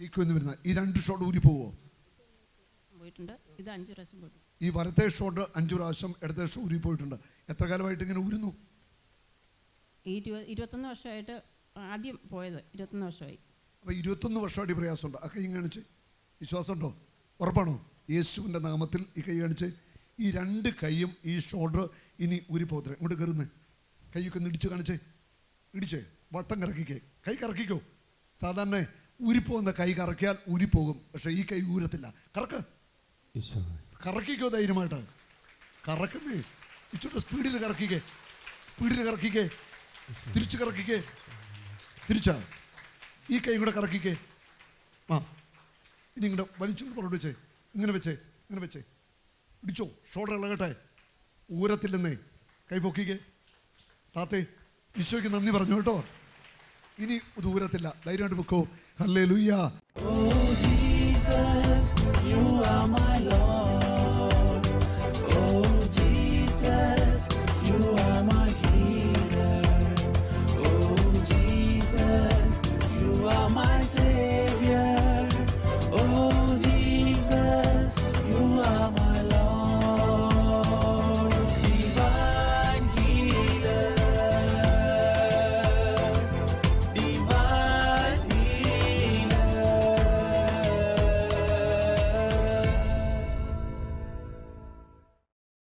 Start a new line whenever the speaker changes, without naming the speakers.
നീക്കുമെന്ന് വരുന്ന ഈ 2 ഷോട്ട് ഊരി പോവോ?
പോയിട്ടുണ്ട്. ഇത് 5 പ്രാവശ്യം പോയിട്ടുണ്ട്.
ഈ വലത്തെ ഷോട്ട് 5 പ്രാവശ്യം, ഇടത്തെ ഷോട്ട് ഊരി പോയിട്ടുണ്ട്. എത്ര കാലമായിട്ട് ഇങ്ങനെ ഊരുന്നു?
ഈ 21 വർഷമായിട്ട് ആദ്യം പോയത് 21 വർഷമായി.
അപ്പോൾ 21 വർഷമായിട്ട് പ്രയാസമുണ്ട്. ആ കൈ കാണിച്ച്. വിശ്വാസമുണ്ടോ? ഉറപ്പാണോ? യേശുവിൻ്റെ നാമത്തിൽ ഈ കൈ കാണിച്ച്. ഈ 2 കൈയും ഈ ഷോൾഡർ ഇനി ഊരിപ്പോകത്തില്ല. ഇങ്ങോട്ട് കയറുന്നേ. കൈയൊക്കെ ഒന്ന് ഇടിച്ച് കാണിച്ചേ. ഇടിച്ചേ. വട്ടം കറക്കിക്കേ. കൈ കറക്കിക്കോ. സാധാരണ ഊരിപ്പോകുന്ന കൈ കറക്കിയാൽ ഊരിപ്പോകും. പക്ഷേ ഈ കൈ ഊരത്തില്ല. കറക്ക്. കറക്കിക്കോ ധൈര്യമായിട്ട്. കറക്കുന്നേ. ഇച്ചോട്ട് സ്പീഡിൽ കറക്കിക്കേ. സ്പീഡിൽ കറക്കിക്കേ. തിരിച്ച് കറക്കിക്കേ. തിരിച്ചാ. ഈ കൈ കൂടെ കറക്കിക്കേ. ആ ഇനി ഇങ്ങോട്ട് വലിച്ചു പുറത്ത് വെച്ചേ. ഇങ്ങനെ വെച്ചേ. ഇങ്ങനെ വെച്ചേ. ഇടിച്ചോ. ഷോൾഡർ ഇളകട്ടെ. ഊരത്തില്ലെന്നേ. കൈ പൊക്കിക്കേ. താത്തേ ഈശോയ്ക്ക് നന്ദി പറഞ്ഞു കേട്ടോ. ഇനി ദൂരത്തില്ല. ധൈര്യമായിട്ട് പൊക്കോ. ഹല്ലേലൂയ.